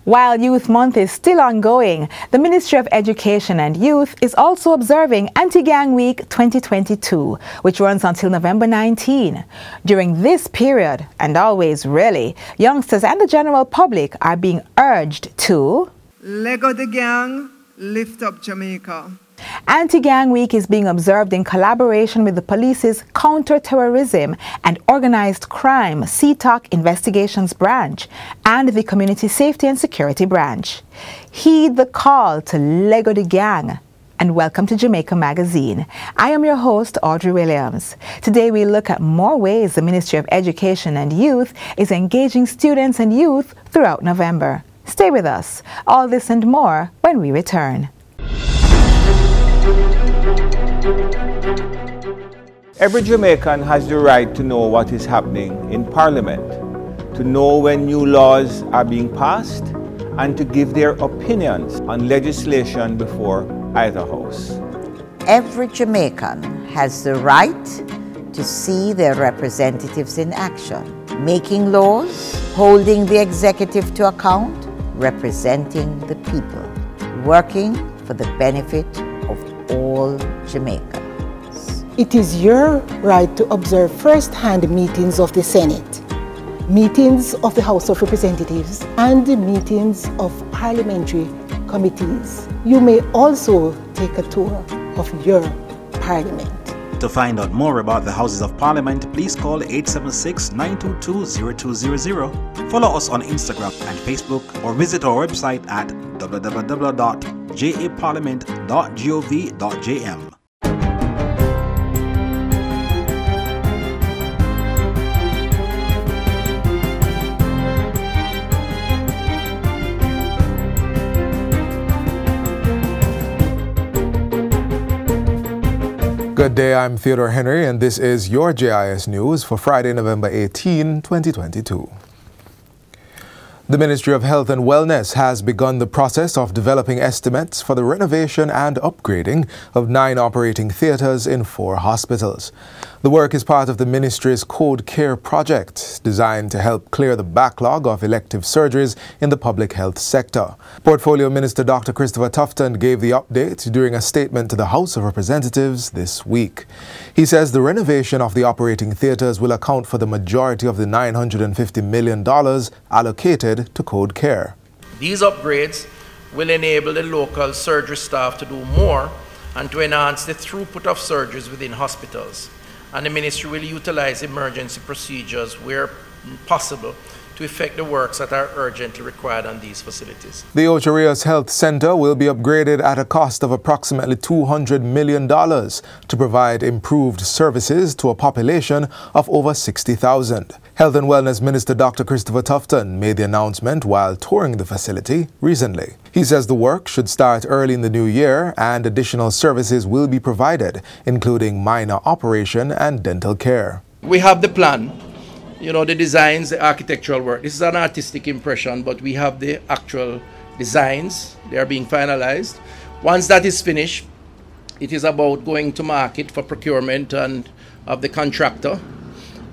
While Youth Month is still ongoing, the Ministry of Education and Youth is also observing Anti-Gang Week 2022, which runs until November 19. During this period, and always really, youngsters and the general public are being urged to Lego the gang, lift up Jamaica. Anti-Gang Week is being observed in collaboration with the police's Counter-Terrorism and Organized Crime CTOC Investigations Branch and the Community Safety and Security Branch. Heed the call to Lego the gang and welcome to Jamaica Magazine. I am your host, Audrey Williams. Today we look at more ways the Ministry of Education and Youth is engaging students and youth throughout November. Stay with us. All this and more when we return. Every Jamaican has the right to know what is happening in Parliament, to know when new laws are being passed, and to give their opinions on legislation before either house. Every Jamaican has the right to see their representatives in action, making laws, holding the executive to account, representing the people, working for the benefit of all Jamaicans. It is your right to observe first-hand meetings of the Senate, meetings of the House of Representatives, and the meetings of parliamentary committees. You may also take a tour of your parliament. To find out more about the Houses of Parliament, please call 876-922-0200, follow us on Instagram and Facebook, or visit our website at www.japarliament.gov.jm. Good day, I'm Theodore Henry, and this is your JIS News for Friday, November 18, 2022. The Ministry of Health and Wellness has begun the process of developing estimates for the renovation and upgrading of 9 operating theatres in 4 hospitals. The work is part of the ministry's Code Care project, designed to help clear the backlog of elective surgeries in the public health sector. Portfolio Minister Dr. Christopher Tufton gave the update during a statement to the House of Representatives this week. He says the renovation of the operating theatres will account for the majority of the $950 million allocated to Code Care. These upgrades will enable the local surgery staff to do more and to enhance the throughput of surgeries within hospitals. And the ministry will utilize emergency procedures where possible to effect the works that are urgently required on these facilities. The Ocho Rios Health Center will be upgraded at a cost of approximately $200 million to provide improved services to a population of over 60,000. Health and Wellness Minister Dr. Christopher Tufton made the announcement while touring the facility recently. He says the work should start early in the new year and additional services will be provided, including minor operation and dental care. We have the plan. You know, the designs, the architectural work. This is an artistic impression, but we have the actual designs. They are being finalized. Once that is finished, it is about going to market for procurement and of the contractor.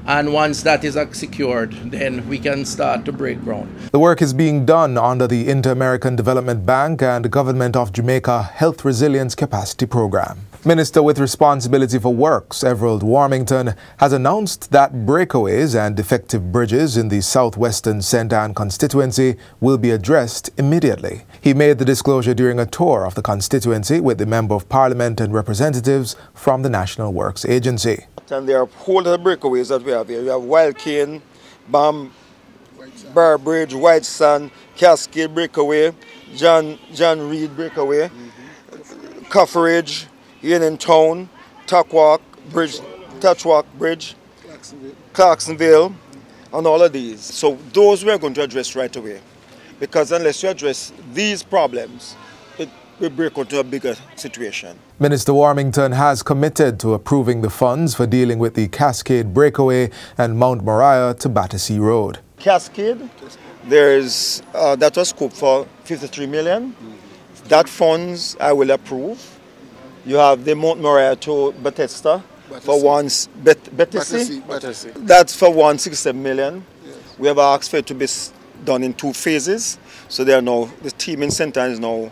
And once that is secured, then we can start to break ground. The work is being done under the Inter-American Development Bank and Government of Jamaica Health Resilience Capacity Program. Minister with responsibility for works, Everald Warmington, has announced that breakaways and defective bridges in the southwestern St. Ann constituency will be addressed immediately. He made the disclosure during a tour of the constituency with the Member of Parliament and representatives from the National Works Agency. And there are whole other breakaways that we have here. We have Wild Cane, Bar Bridge, White Sand, Cascade Breakaway, John Reed Breakaway, Cufferage, Union Town, Touchwalk Bridge, Clarksonville, and all of these. So those we are going to address right away, because unless you address these problems, we break into a bigger situation. Minister Warmington has committed to approving the funds for dealing with the Cascade Breakaway and Mount Moriah to Battersea Road. Cascade, there's that was scoped for $53 million. That funds I will approve. You have the Mount Moriah to Bethesda for Battersea. That's for $167 million. Yes. We have asked for it to be done in 2 phases. So they are now, the team in St. Ann is now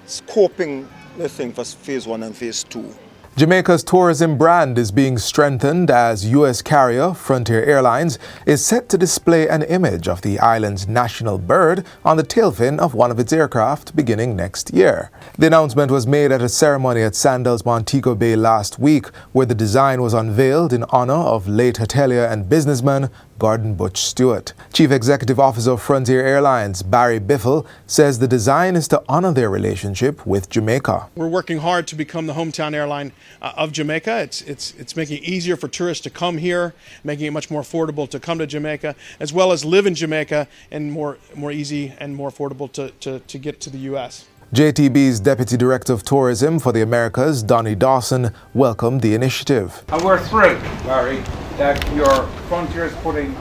scoping the thing for phase 1 and phase 2. Jamaica's tourism brand is being strengthened as U.S. carrier Frontier Airlines is set to display an image of the island's national bird on the tail fin of one of its aircraft beginning next year. The announcement was made at a ceremony at Sandals Montego Bay last week, where the design was unveiled in honor of late hotelier and businessman Gordon Butch Stewart. Chief Executive Officer of Frontier Airlines, Barry Biffle, says the design is to honor their relationship with Jamaica. We're working hard to become the hometown airline of Jamaica. It's making it easier for tourists to come here, making it much more affordable to come to Jamaica, as well as live in Jamaica, and more easy and more affordable to get to the U.S. JTB's Deputy Director of Tourism for the Americas, Donnie Dawson, welcomed the initiative. And we're thrilled, Barry, that your Frontier is putting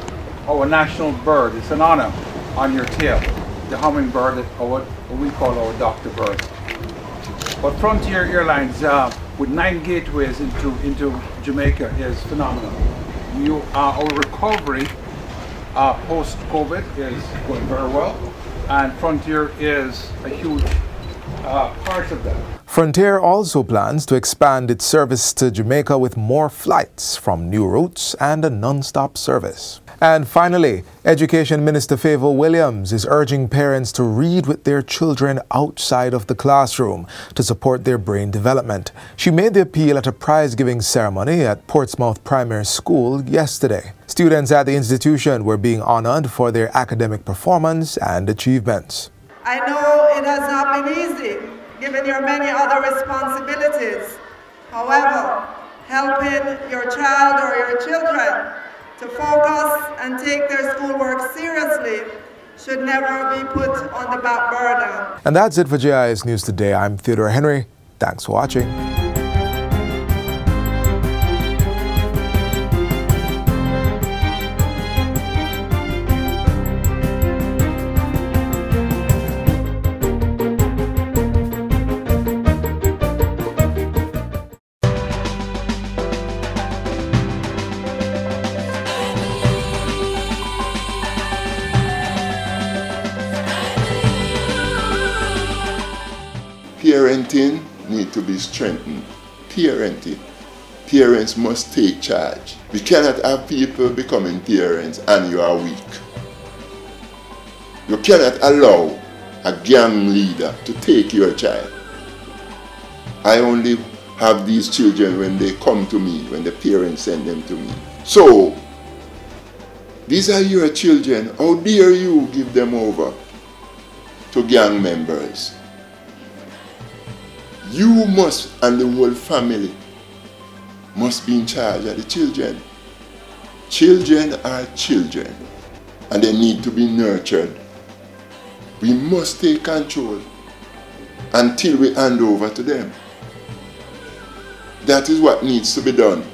our national bird, it's an honor, on your tail. The hummingbird, or what we call our doctor bird. But Frontier Airlines, with 9 gateways into Jamaica, is phenomenal. Our recovery post-COVID is going very well, and Frontier is a huge part of that. Frontier also plans to expand its service to Jamaica with more flights from new routes and a non-stop service. And finally, Education Minister Favour Williams is urging parents to read with their children outside of the classroom to support their brain development. She made the appeal at a prize-giving ceremony at Portsmouth Primary School yesterday. Students at the institution were being honored for their academic performance and achievements. I know it has not been easy, given your many other responsibilities. However, helping your child or your children to focus and take their schoolwork seriously should never be put on the back burner. And that's it for JIS News Today. I'm Theodore Henry. Thanks for watching. Parenting needs to be strengthened. Parenting. Parents must take charge. We cannot have people becoming parents and you are weak. You cannot allow a gang leader to take your child. I only have these children when they come to me, when the parents send them to me. So, these are your children. How dare you give them over to gang members? You must, and the whole family, must be in charge of the children. Children are children, and they need to be nurtured. We must take control until we hand over to them. That is what needs to be done.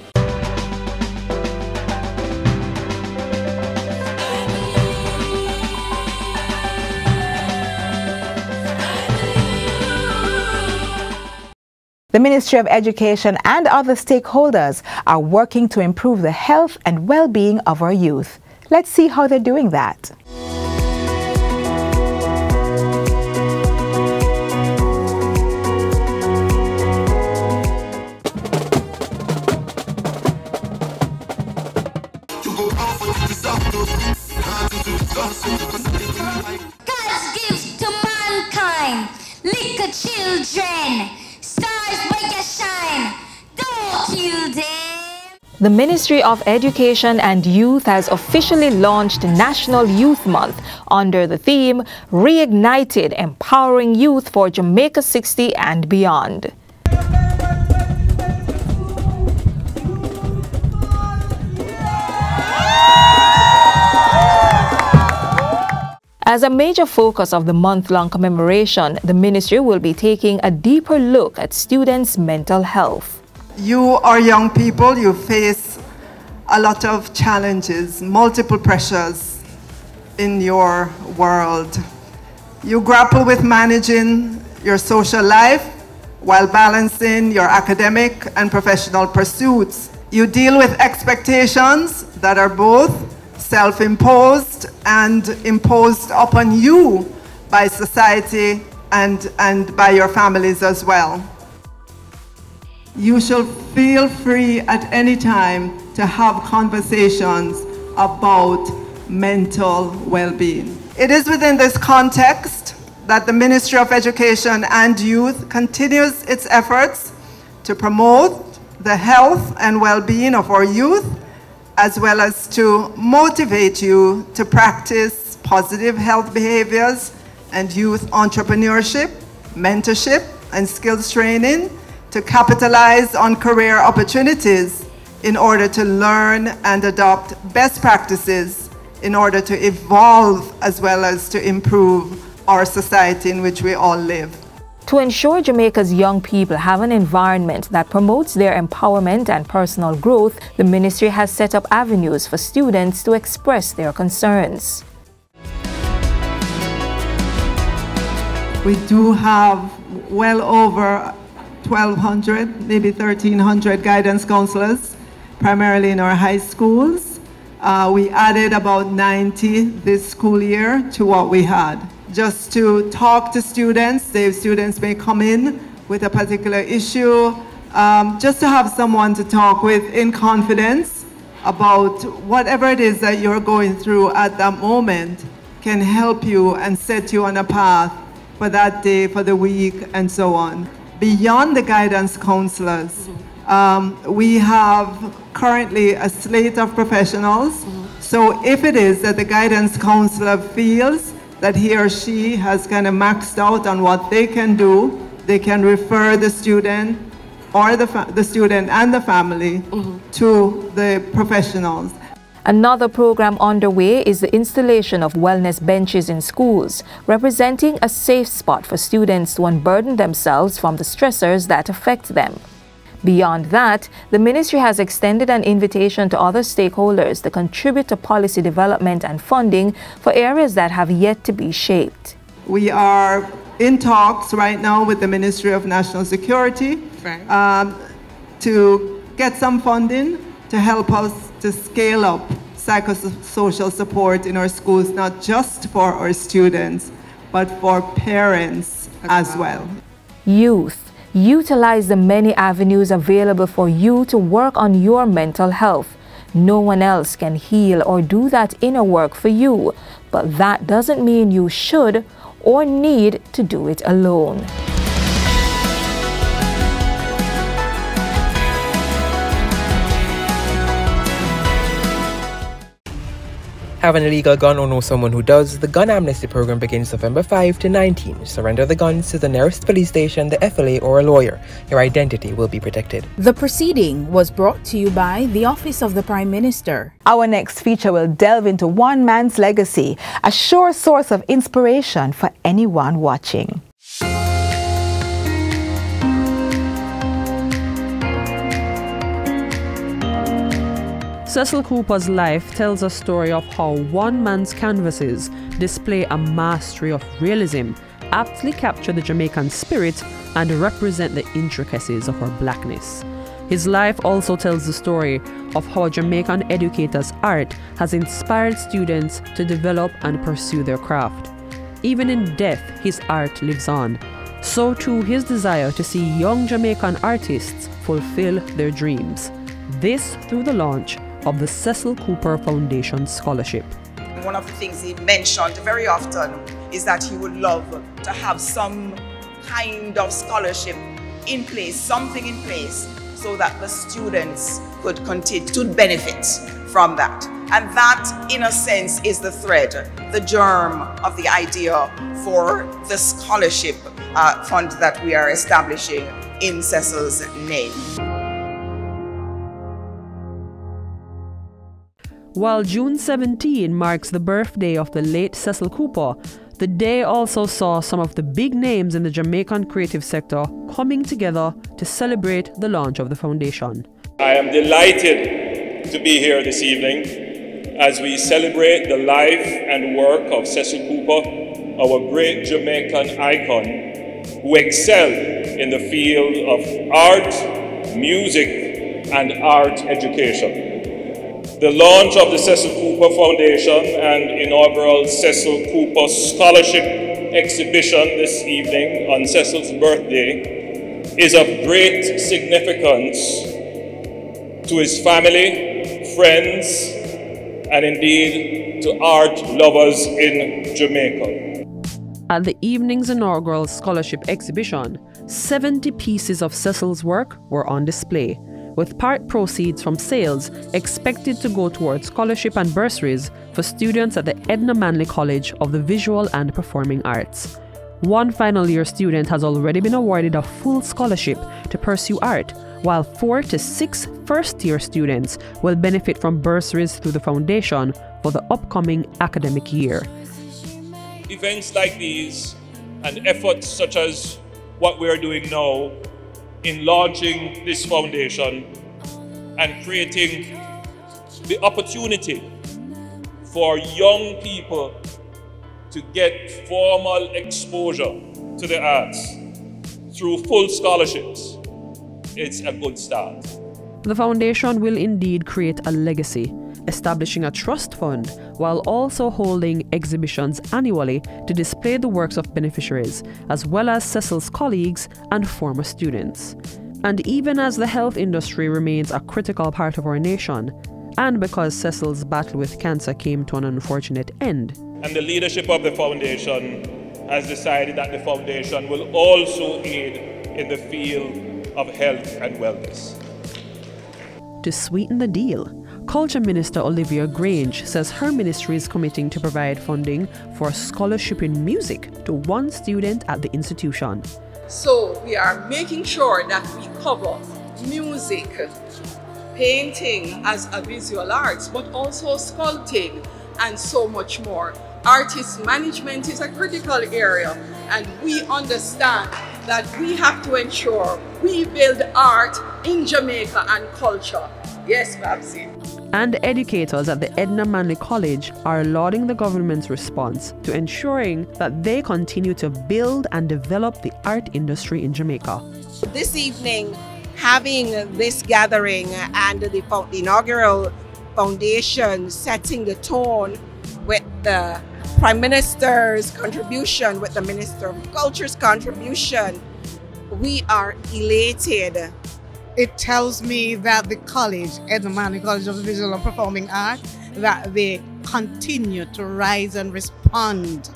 The Ministry of Education and other stakeholders are working to improve the health and well-being of our youth. Let's see how they're doing that. God gives to mankind little children. Stars where you shine, don't kill them. The Ministry of Education and Youth has officially launched National Youth Month under the theme Reignited, Empowering Youth for Jamaica 60 and Beyond. As a major focus of the month-long commemoration, the ministry will be taking a deeper look at students' mental health. You are young people, you face a lot of challenges, multiple pressures in your world. You grapple with managing your social life while balancing your academic and professional pursuits. You deal with expectations that are both self-imposed and imposed upon you by society and by your families as well. You shall feel free at any time to have conversations about mental well-being. It is within this context that the Ministry of Education and Youth continues its efforts to promote the health and well-being of our youth, as well as to motivate you to practice positive health behaviors and youth entrepreneurship, mentorship, and skills training to capitalize on career opportunities in order to learn and adopt best practices in order to evolve as well as to improve our society in which we all live. To ensure Jamaica's young people have an environment that promotes their empowerment and personal growth, the ministry has set up avenues for students to express their concerns. We do have well over 1,200, maybe 1,300 guidance counselors, primarily in our high schools. We added about 90 this school year to what we had. Just to talk to students, the students may come in with a particular issue, just to have someone to talk with in confidence about whatever it is that you're going through at that moment can help you and set you on a path for that day, for the week, and so on. Beyond the guidance counselors, we have currently a slate of professionals. So if it is that the guidance counselor feels that he or she has kind of maxed out on what they can do, they can refer the student or the student and the family to the professionals. Another program underway is the installation of wellness benches in schools, representing a safe spot for students to unburden themselves from the stressors that affect them. Beyond that, the ministry has extended an invitation to other stakeholders to contribute to policy development and funding for areas that have yet to be shaped. We are in talks right now with the Ministry of National Security to get some funding to help us to scale up psychosocial support in our schools, not just for our students, but for parents as well. Youth. Utilize the many avenues available for you to work on your mental health. No one else can heal or do that inner work for you, but that doesn't mean you should or need to do it alone. Have an illegal gun or know someone who does? The gun amnesty program begins November 5 to 19. Surrender the guns to the nearest police station, the FLA, or a lawyer. Your identity will be protected. The proceeding was brought to you by the Office of the Prime Minister. Our next feature will delve into one man's legacy, a sure source of inspiration for anyone watching. Cecil Cooper's life tells a story of how one man's canvases display a mastery of realism, aptly capture the Jamaican spirit, and represent the intricacies of our blackness. His life also tells the story of how a Jamaican educator's art has inspired students to develop and pursue their craft. Even in death, his art lives on. So too his desire to see young Jamaican artists fulfill their dreams. This through the launch of the Cecil Cooper Foundation Scholarship. One of the things he mentioned very often is that he would love to have some kind of scholarship in place, something in place, so that the students could continue to benefit from that. And that, in a sense, is the thread, the germ of the idea for the scholarship fund that we are establishing in Cecil's name. While June 17 marks the birthday of the late Cecil Cooper, the day also saw some of the big names in the Jamaican creative sector coming together to celebrate the launch of the foundation. I am delighted to be here this evening as we celebrate the life and work of Cecil Cooper, our great Jamaican icon, who excelled in the field of art, music, and art education. The launch of the Cecil Cooper Foundation and inaugural Cecil Cooper Scholarship Exhibition this evening on Cecil's birthday is of great significance to his family, friends, and indeed to art lovers in Jamaica. At the evening's inaugural scholarship exhibition, 70 pieces of Cecil's work were on display, with part proceeds from sales expected to go towards scholarship and bursaries for students at the Edna Manley College of the Visual and Performing Arts. One final year student has already been awarded a full scholarship to pursue art, while 4 to 6 first-year students will benefit from bursaries through the foundation for the upcoming academic year. Events like these and efforts such as what we're doing now in launching this foundation and creating the opportunity for young people to get formal exposure to the arts through full scholarships, it's a good start. The foundation will indeed create a legacy, establishing a trust fund while also holding exhibitions annually to display the works of beneficiaries, as well as Cecil's colleagues and former students. And even as the health industry remains a critical part of our nation, and because Cecil's battle with cancer came to an unfortunate end, and the leadership of the foundation has decided that the foundation will also aid in the field of health and wellness. To sweeten the deal, Culture Minister Olivia Grange says her ministry is committing to provide funding for a scholarship in music to one student at the institution. So we are making sure that we cover music, painting as a visual arts, but also sculpting and so much more. Artist management is a critical area, and we understand that we have to ensure we build art in Jamaica and culture. Yes, Babsy. And educators at the Edna Manley College are lauding the government's response to ensuring that they continue to build and develop the art industry in Jamaica. This evening, having this gathering and the inaugural foundation setting the tone with the Prime Minister's contribution, with the Minister of Culture's contribution, we are elated. It tells me that the college, Edna Manley College of Visual and Performing Arts, that they continue to rise and respond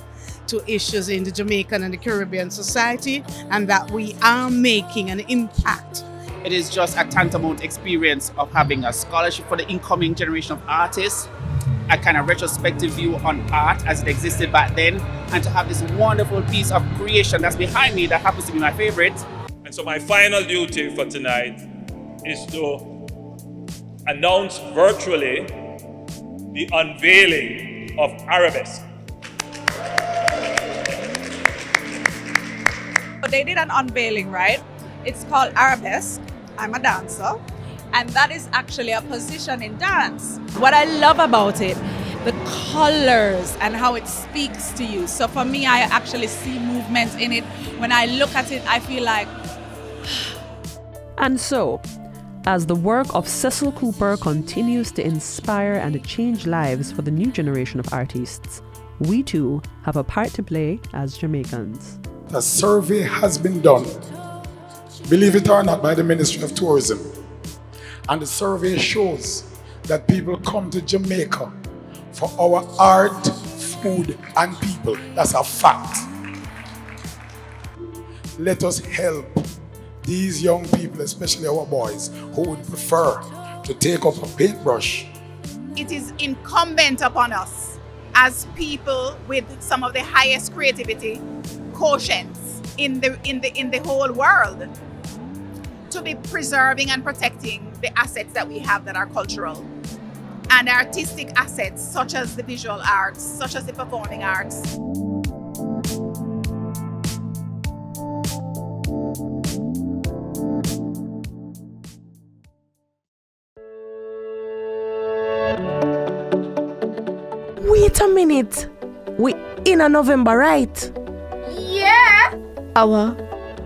to issues in the Jamaican and the Caribbean society, and that we are making an impact. It is just a tantamount experience of having a scholarship for the incoming generation of artists, a kind of retrospective view on art as it existed back then, and to have this wonderful piece of creation that's behind me that happens to be my favorite. And so my final duty for tonight is to announce virtually the unveiling of Arabesque. They did an unveiling, right? It's called Arabesque. I'm a dancer, and that is actually a position in dance. What I love about it, the colors and how it speaks to you. So for me, I actually see movements in it. When I look at it, I feel like... And so, as the work of Cecil Cooper continues to inspire and change lives for the new generation of artists, we too have a part to play as Jamaicans. A survey has been done, believe it or not, by the Ministry of Tourism. And the survey shows that people come to Jamaica for our art, food, and people. That's a fact. Let us help these young people, especially our boys, who would prefer to take up a paintbrush. It is incumbent upon us as people with some of the highest creativity quotients in the whole world to be preserving and protecting the assets that we have that are cultural and artistic assets such as the visual arts, such as the performing arts. Wait a minute. We in a November, right? Yeah.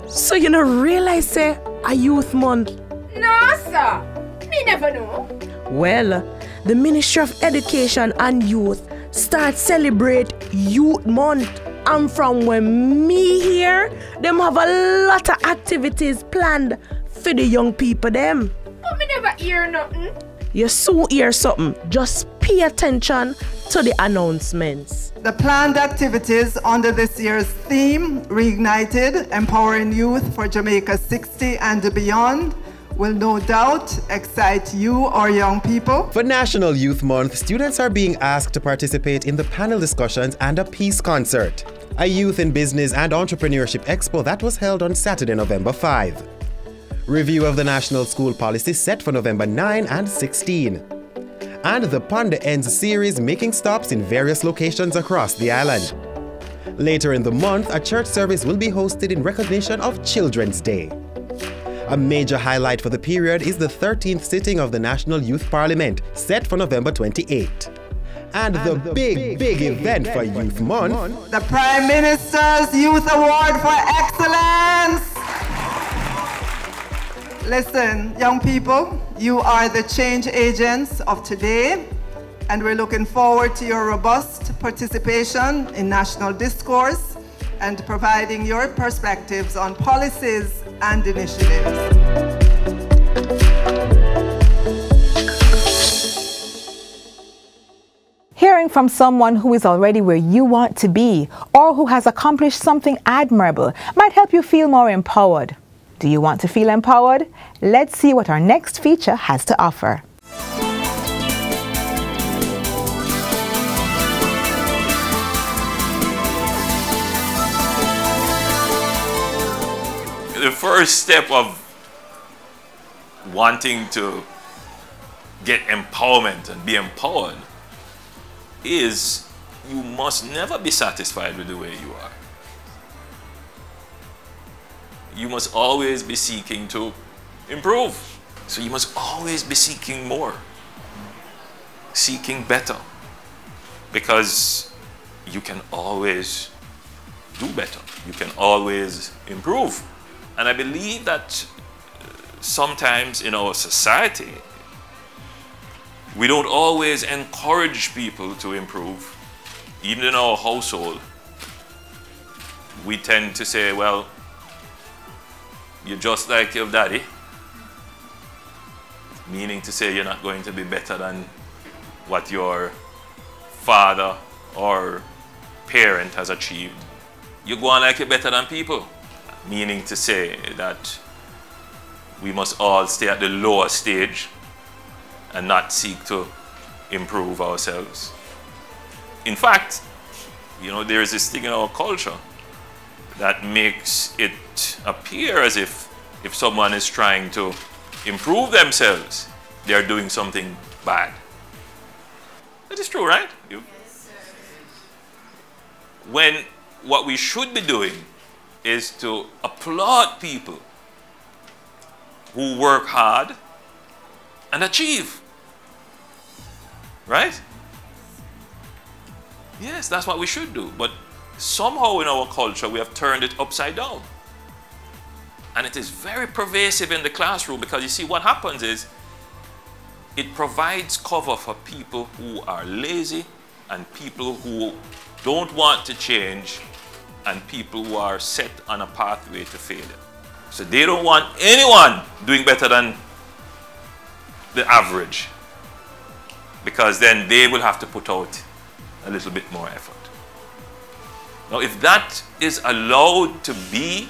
So you don't realize say a youth month? No, sir. Me never know. Well, the Ministry of Education and Youth start celebrate Youth Month. And from when me here, them have a lot of activities planned for the young people them. But me never hear nothing. You soon hear something. Just pay attention to the announcements. The planned activities under this year's theme, Reignited, Empowering Youth for Jamaica 60 and Beyond, will no doubt excite you, our young people. For National Youth Month, students are being asked to participate in the panel discussions and a peace concert, a youth in business and entrepreneurship expo that was held on Saturday, November 5. Review of the national school policy set for November 9 and 16. And the Ponder Ends series making stops in various locations across the island. Later in the month, a church service will be hosted in recognition of Children's Day. A major highlight for the period is the 13th sitting of the National Youth Parliament, set for November 28. And the big event for Youth Month, the Prime Minister's Youth Award for Excellence. Listen, young people, you are the change agents of today, and we're looking forward to your robust participation in national discourse and providing your perspectives on policies and initiatives. Hearing from someone who is already where you want to be or who has accomplished something admirable might help you feel more empowered. Do you want to feel empowered? Let's see what our next feature has to offer. The first step of wanting to get empowerment and be empowered is you must never be satisfied with the way you are. You must always be seeking to improve. So you must always be seeking more, seeking better, because you can always do better. You can always improve. And I believe that sometimes in our society, we don't always encourage people to improve. Even in our household, we tend to say, well, you're just like your daddy, meaning to say you're not going to be better than what your father or parent has achieved. You go on like you're better than people, meaning to say that we must all stay at the lower stage and not seek to improve ourselves. In fact, you know, there is this thing in our culture that makes it appear as if someone is trying to improve themselves, they are doing something bad. That is true, right? When what we should be doing is to applaud people who work hard and achieve. Right? Yes, that's what we should do. But somehow in our culture, we have turned it upside down. And it is very pervasive in the classroom because you see what happens is it provides cover for people who are lazy and people who don't want to change and people who are set on a pathway to failure. So they don't want anyone doing better than the average, because then they will have to put out a little bit more effort. Now, if that is allowed to be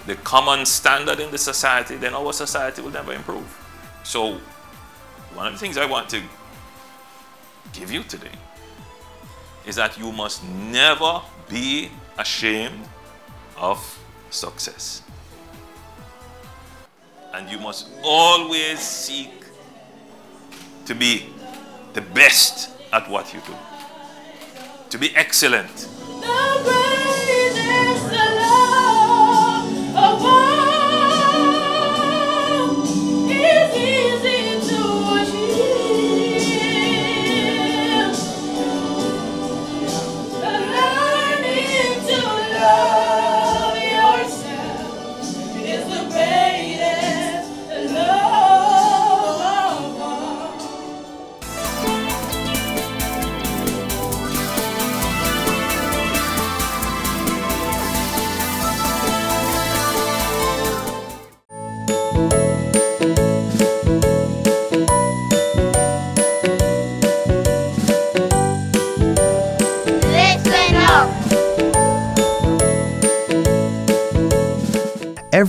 the common standard in the society, then our society will never improve. So, one of the things I want to give you today is that you must never be ashamed of success. And you must always seek to be the best at what you do, to be excellent.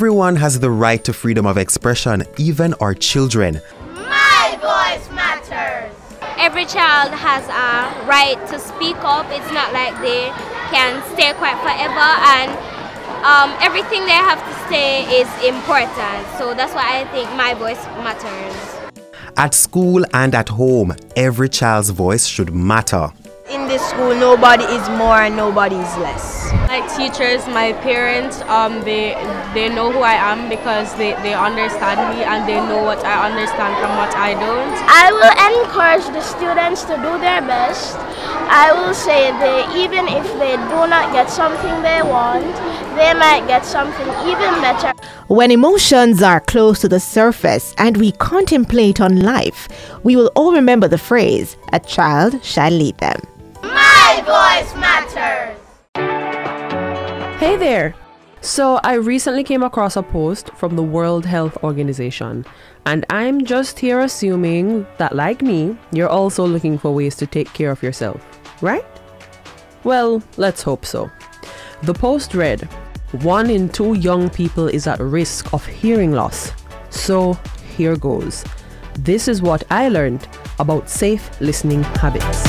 Everyone has the right to freedom of expression, even our children. My voice matters. Every child has a right to speak up. It's not like they can stay quiet forever, and everything they have to say is important. So that's why I think my voice matters. At school and at home, every child's voice should matter. In this school, nobody is more and nobody is less. My teachers, my parents, they know who I am because they understand me and they know what I understand from what I don't. I will encourage the students to do their best. I will say that even if they do not get something they want, they might get something even better. When emotions are close to the surface and we contemplate on life, we will all remember the phrase, "A child shall lead them." My voice matters. Hey there! So I recently came across a post from the World Health Organization, and I'm just here assuming that, like me, you're also looking for ways to take care of yourself, right? Well, let's hope so. The post read, 1 in 2 young people is at risk of hearing loss. So here goes. This is what I learned about safe listening habits.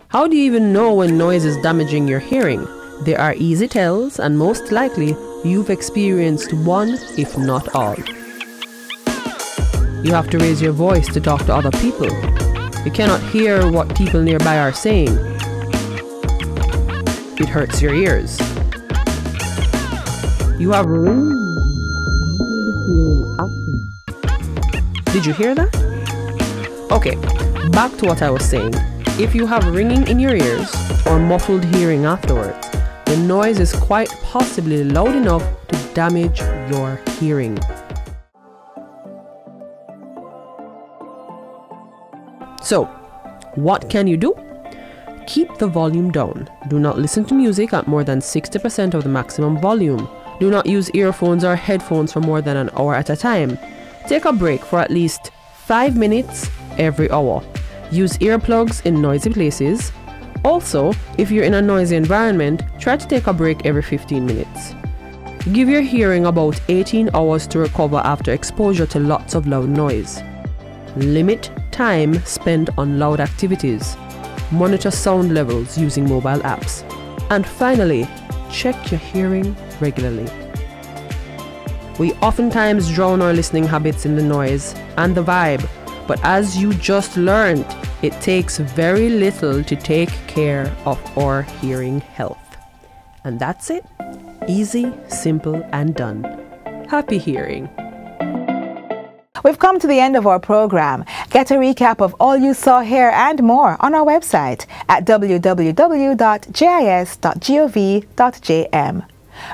How do you even know when noise is damaging your hearing? There are easy tells, and most likely you've experienced one, if not all. You have to raise your voice to talk to other people. You cannot hear what people nearby are saying. It hurts your ears. You have ringing. Did you hear that? Okay, back to what I was saying. If you have ringing in your ears or muffled hearing afterwards, the noise is quite possibly loud enough to damage your hearing. So, what can you do? Keep the volume down. Do not listen to music at more than 60% of the maximum volume. Do not use earphones or headphones for more than an hour at a time. Take a break for at least 5 minutes every hour. Use earplugs in noisy places. Also, if you're in a noisy environment, try to take a break every 15 minutes. Give your hearing about 18 hours to recover after exposure to lots of loud noise. Limit time spent on loud activities. Monitor sound levels using mobile apps. And finally, check your hearing regularly. We oftentimes drown our listening habits in the noise and the vibe. But as you just learned, it takes very little to take care of our hearing health. And that's it. Easy, simple, and done. Happy hearing. We've come to the end of our program. Get a recap of all you saw here and more on our website at www.jis.gov.jm.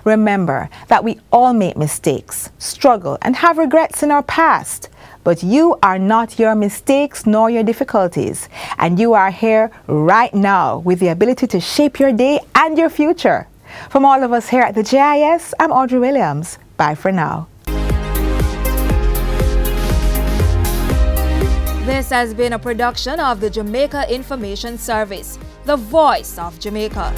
Remember that we all make mistakes, struggle, and have regrets in our past. But you are not your mistakes nor your difficulties. And you are here right now with the ability to shape your day and your future. From all of us here at the JIS, I'm Audrey Williams. Bye for now. This has been a production of the Jamaica Information Service, the voice of Jamaica.